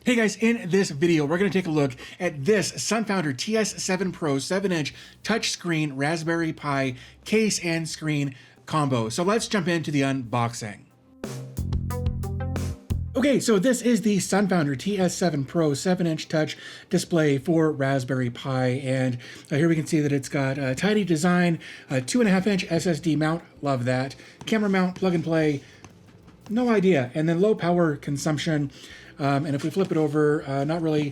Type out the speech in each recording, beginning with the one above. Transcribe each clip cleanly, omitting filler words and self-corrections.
Hey guys, in this video, we're going to take a look at this SunFounder TS7 Pro 7-inch touchscreen Raspberry Pi case and screen combo. So let's jump into the unboxing. Okay, so this is the SunFounder TS7 Pro 7-inch touch display for Raspberry Pi, and here we can see that it's got a tidy design, a 2.5-inch SSD mount, love that, camera mount, plug and play, no idea, and then low power consumption. And if we flip it over, not really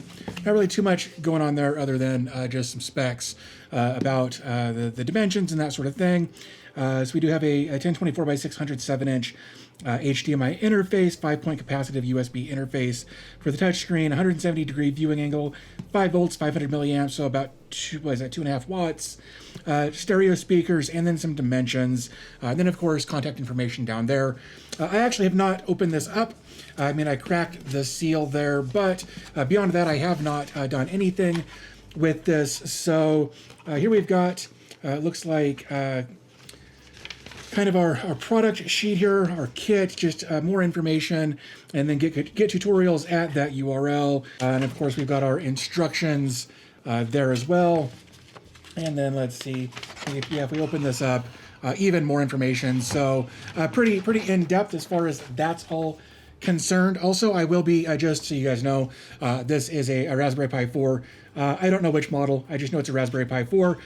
too much going on there other than just some specs about the dimensions and that sort of thing. So we do have a 1024 by 600 7-inch HDMI interface, 5-point capacitive USB interface for the touchscreen, 170-degree viewing angle, 5 volts, 500 milliamps, so about 2.5 watts, stereo speakers, and then some dimensions. And then, of course, contact information down there. I actually have not opened this up. I mean, I cracked the seal there, but beyond that, I have not done anything with this. So here we've got, looks like kind of our product sheet here, our kit, just more information, and then get tutorials at that URL. And of course, we've got our instructions there as well. And then let's see, if we open this up, even more information. So pretty in-depth as far as that's all concerned. Also, I will be, just so you guys know, this is a Raspberry Pi 4. I don't know which model. I just know it's a Raspberry Pi 4.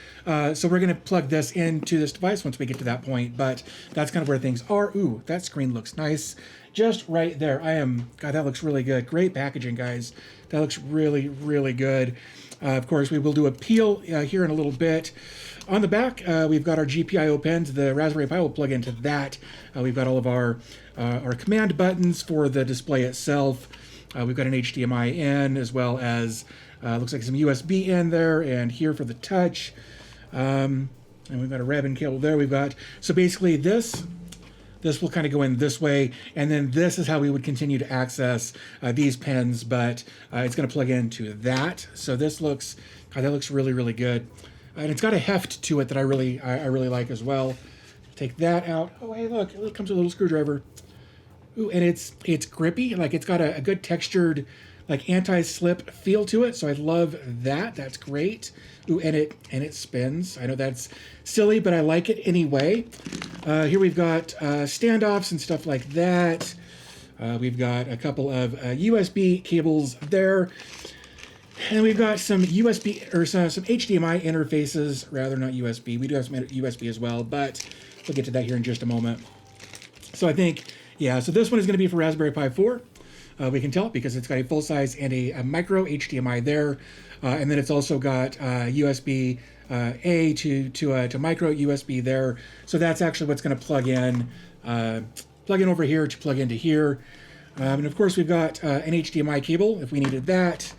So we're going to plug this into this device once we get to that point, but that's kind of where things are. Ooh, that screen looks nice. Just right there. God, that looks really good. Great packaging, guys. That looks really, really good. Of course, we will do a peel here in a little bit. On the back, we've got our GPIO pins. The Raspberry Pi will plug into that. We've got all of our command buttons for the display itself. We've got an HDMI in, as well as looks like some USB in there, and here for the touch. And we've got a ribbon cable there. We've got, so basically this will kind of go in this way, and then this is how we would continue to access these pins, but it's going to plug into that. So this looks, God, that looks really, really good. And it's got a heft to it that I really like as well. Take that out. Oh, hey, look, it comes with a little screwdriver. Ooh, and it's grippy. Like, it's got a good textured, like, anti-slip feel to it. So I love that. That's great. Ooh, and it spins. I know that's silly, but I like it anyway. Here we've got standoffs and stuff like that. We've got a couple of USB cables there. And we've got some USB, or some HDMI interfaces, rather, not USB. We do have some USB as well, but we'll get to that here in just a moment. So I think, yeah, so this one is going to be for Raspberry Pi 4. We can tell because it's got a full-size and a micro HDMI there. And then it's also got USB A to micro USB there. So that's actually what's going to plug in over here to plug into here. And of course, we've got an HDMI cable if we needed that.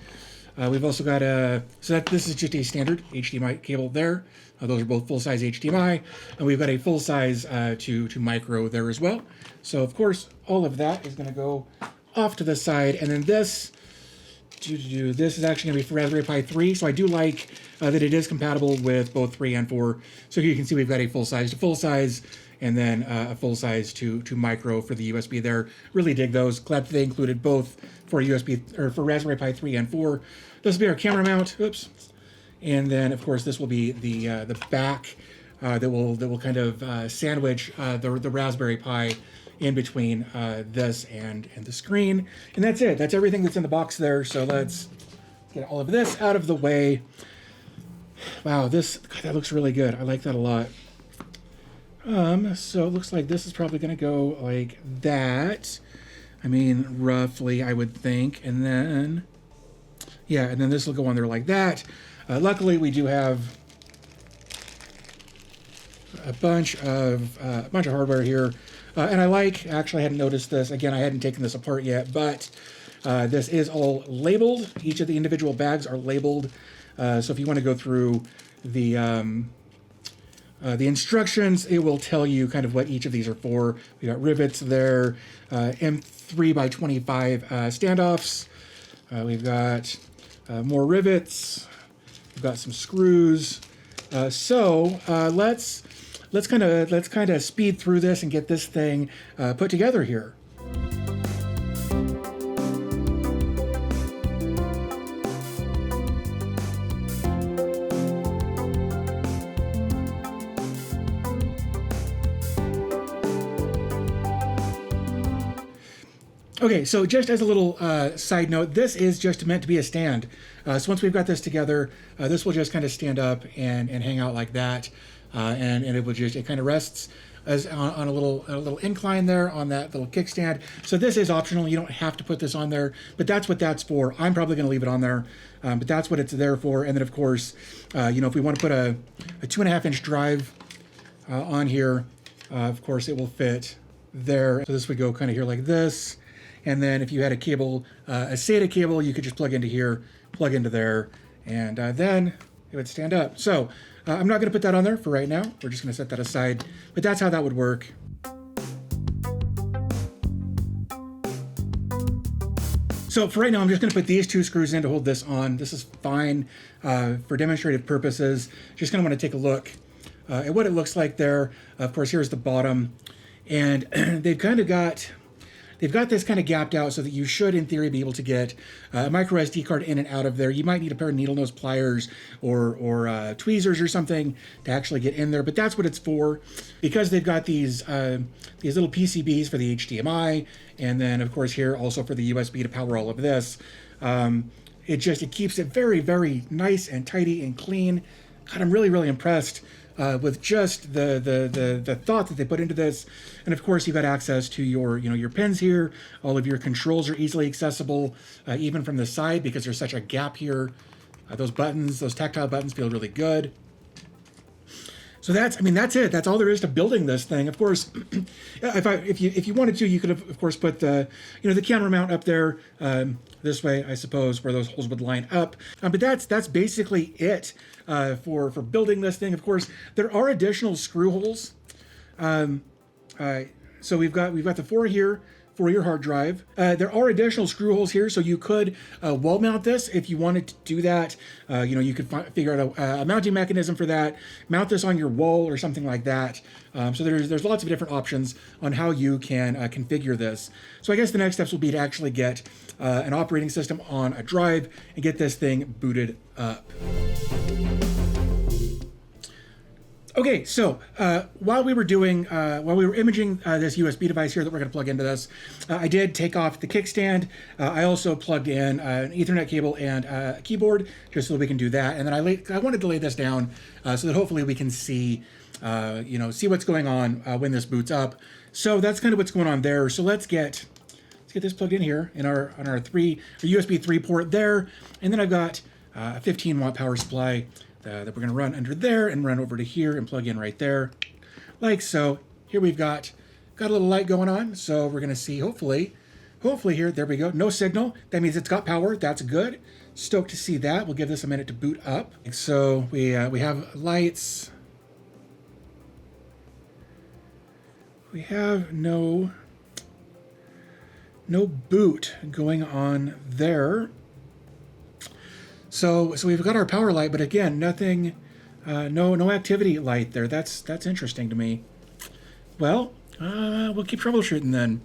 We've also got this is just a standard HDMI cable there. Those are both full-size HDMI, and we've got a full-size to micro there as well. So of course, all of that is going to go off to the side, and then this is actually going to be for Raspberry Pi 3. So I do like that it is compatible with both 3 and 4. So here you can see we've got a full-size to full-size, and then a full-size to micro for the USB there. Really dig those. Glad that they included both for USB, or for Raspberry Pi 3 and 4. This will be our camera mount. Oops. And then, of course, this will be the back that will kind of sandwich the Raspberry Pi in between this and the screen. And that's it. That's everything that's in the box there. So let's get all of this out of the way. Wow, that looks really good. I like that a lot. So it looks like this is probably going to go like that. I mean, roughly, I would think. And then, yeah, and then this will go on there like that. Luckily, we do have a bunch of hardware here. And actually, I hadn't noticed this. Again, I hadn't taken this apart yet, but this is all labeled. Each of the individual bags are labeled. So if you want to go through the instructions, it will tell you kind of what each of these are for. We got rivets there, M3 by 25 standoffs. We've got more rivets. We've got some screws. So let's kind of speed through this and get this thing put together here. Okay, so just as a little side note, this is just meant to be a stand. So once we've got this together, this will just kind of stand up and hang out like that, and it will just, it kind of rests as on a little incline there on that little kickstand. So this is optional. You don't have to put this on there, but that's what that's for. I'm probably going to leave it on there, but that's what it's there for. And then of course, you know, if we want to put a 2.5-inch drive on here, of course it will fit there. So this would go kind of here like this. And then if you had a cable, a SATA cable, you could just plug into here, plug into there, and then it would stand up. So I'm not going to put that on there for right now. We're just going to set that aside. But that's how that would work. So for right now, I'm just going to put these 2 screws in to hold this on. This is fine for demonstrative purposes. Just going to want to take a look at what it looks like there. Of course, here's the bottom. And they've kind of got... They've got this kind of gapped out so that you should, in theory, be able to get a micro SD card in and out of there. You might need a pair of needle nose pliers or tweezers or something to actually get in there, but that's what it's for. Because they've got these little PCBs for the HDMI, and then, of course, here also for the USB to power all of this. It keeps it very, very nice and tidy and clean. God, I'm really, really impressed with just the thought that they put into this. And of course, you've got access to your pins here. All of your controls are easily accessible, even from the side, because there's such a gap here. Those buttons, those tactile buttons, feel really good. So that's it. That's all there is to building this thing. Of course, if you wanted to, you could have, of course, put the camera mount up there this way, I suppose, where those holes would line up. But that's basically it for building this thing. Of course, there are additional screw holes. So we've got the 4 here for your hard drive. There are additional screw holes here, so you could wall mount this if you wanted to do that. You could figure out a mounting mechanism for that, mount this on your wall or something like that. So there's lots of different options on how you can configure this. So I guess the next steps will be to actually get an operating system on a drive and get this thing booted up. Okay, so while we were imaging this USB device here that we're going to plug into this, I did take off the kickstand. I also plugged in an Ethernet cable and a keyboard just so that we can do that. And then I wanted to lay this down so that hopefully we can see what's going on when this boots up. So that's kind of what's going on there. So let's get this plugged in here in our USB 3 port there, and then I've got a 15-watt power supply that we're going to run under there and run over to here and plug in right there, like so. Here we've got a little light going on, so we're going to see hopefully here. There we go. No signal. That means it's got power. That's good. Stoked to see that. We'll give this a minute to boot up. So we have lights. We have no boot going on there. So we've got our power light, but again, nothing, no activity light there. That's interesting to me. Well, we'll keep troubleshooting then.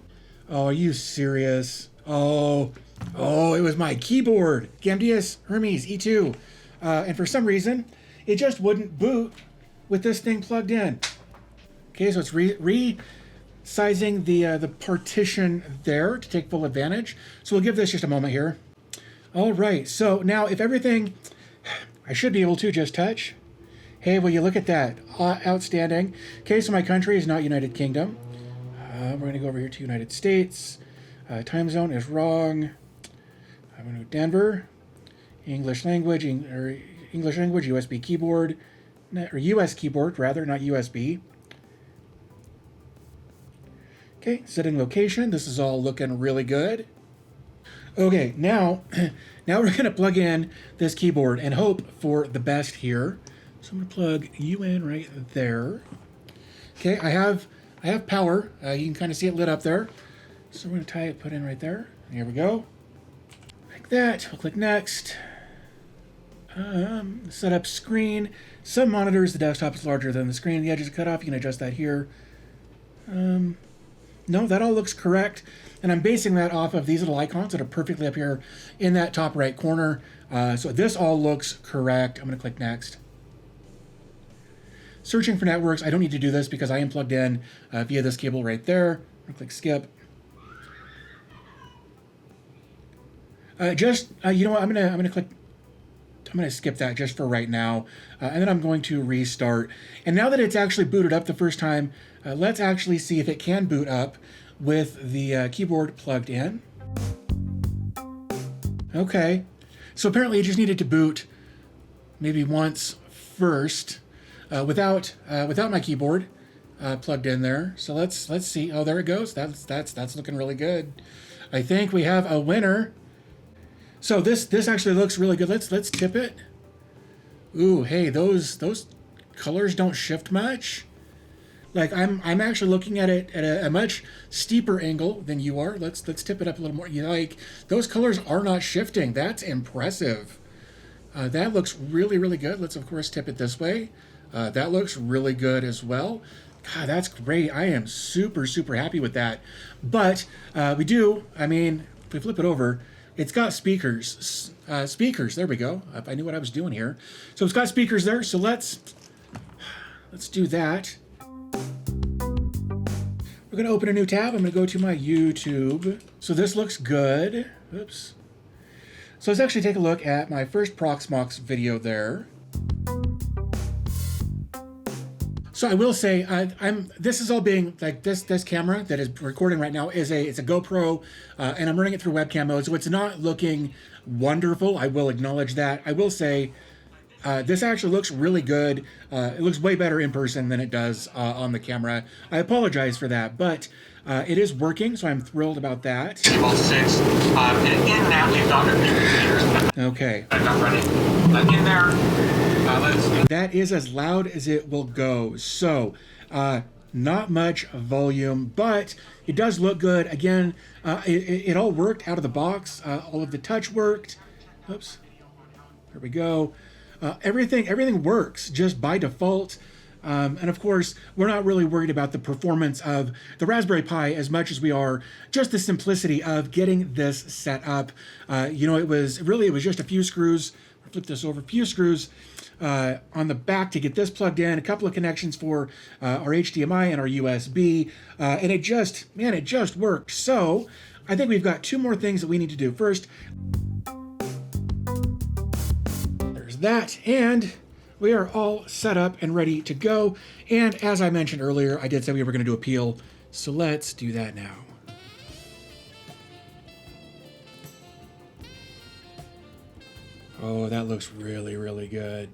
Oh, are you serious? Oh, it was my keyboard. GAMDS Hermes E2. And for some reason, it just wouldn't boot with this thing plugged in. Okay, so it's resizing the partition there to take full advantage. So we'll give this just a moment here. All right, so now if everything, I should be able to just touch. Hey, will you look at that? Outstanding. Okay, so my country is not United Kingdom. We're going to go over here to United States. Time zone is wrong. I'm going to Denver. English language, USB keyboard, or US keyboard rather, not USB. Okay, setting location. This is all looking really good. Okay, now we're going to plug in this keyboard and hope for the best here. So I'm going to plug you in right there. Okay, I have power. You can kind of see it lit up there. So we're going to put in right there. Here we go. Like that. We'll click next. Setup screen. Some monitors, the desktop is larger than the screen. The edges are cut off. You can adjust that here. No, that all looks correct. And I'm basing that off of these little icons that are perfectly up here in that top right corner. So this all looks correct. I'm going to click next. Searching for networks. I don't need to do this because I am plugged in via this cable right there. I'm going to click skip. You know what? I'm gonna skip that just for right now, and then I'm going to restart. And now that it's actually booted up the first time, let's actually see if it can boot up with the keyboard plugged in. Okay, so apparently it just needed to boot maybe once first without my keyboard plugged in there. So let's see. Oh, there it goes. That's looking really good. I think we have a winner. So this actually looks really good. Let's tip it. Ooh, hey, those colors don't shift much. Like I'm actually looking at it at a much steeper angle than you are. Let's tip it up a little more. You know, like those colors are not shifting. That's impressive. That looks really, really good. Let's of course tip it this way. That looks really good as well. God, that's great. I am super, super happy with that. But if we flip it over, it's got speakers. Speakers, there we go. I knew what I was doing here. So it's got speakers there. So let's do that. We're going to open a new tab. I'm going to go to my YouTube. So this looks good. Oops. So let's actually take a look at my first Proxmox video there. So I will say, this is all being like this camera that is recording right now it's a GoPro, and I'm running it through webcam mode, so it's not looking wonderful. I will acknowledge that. I will say, this actually looks really good. It looks way better in person than it does on the camera. I apologize for that, but it is working, so I'm thrilled about that. Table 6, and in that we've got a few computers. Okay. I've got running in there. That is as loud as it will go. So, not much volume, but it does look good. Again, it all worked out of the box. All of the touch worked. Oops. There we go. Everything works just by default. And of course, we're not really worried about the performance of the Raspberry Pi as much as we are just the simplicity of getting this set up. It was just a few screws. Flip this over, a few screws on the back to get this plugged in, a couple of connections for our HDMI and our USB, and it just worked. So I think we've got two more things that we need to do. First, there's that, and we are all set up and ready to go. And as I mentioned earlier, I did say we were going to do a peel, so let's do that now. Oh, that looks really, really good.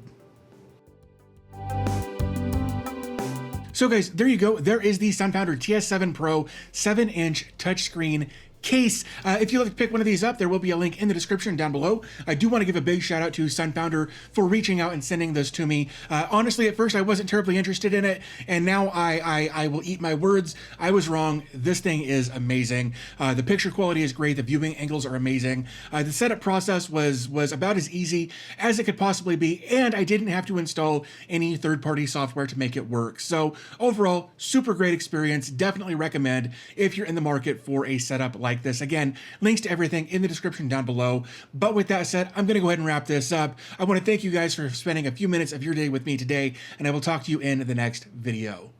So guys, there you go. There is the SunFounder TS7 Pro 7-inch touchscreen case. If you'd like to pick one of these up, there will be a link in the description down below. I do want to give a big shout out to SunFounder for reaching out and sending this to me. Honestly, at first I wasn't terribly interested in it, and now I will eat my words. I was wrong. This thing is amazing. The picture quality is great. The viewing angles are amazing. The setup process was about as easy as it could possibly be, and I didn't have to install any third-party software to make it work. So overall, super great experience. Definitely recommend if you're in the market for a setup like this. Again, links to everything in the description down below. But with that said, I'm going to go ahead and wrap this up. I want to thank you guys for spending a few minutes of your day with me today, and I will talk to you in the next video.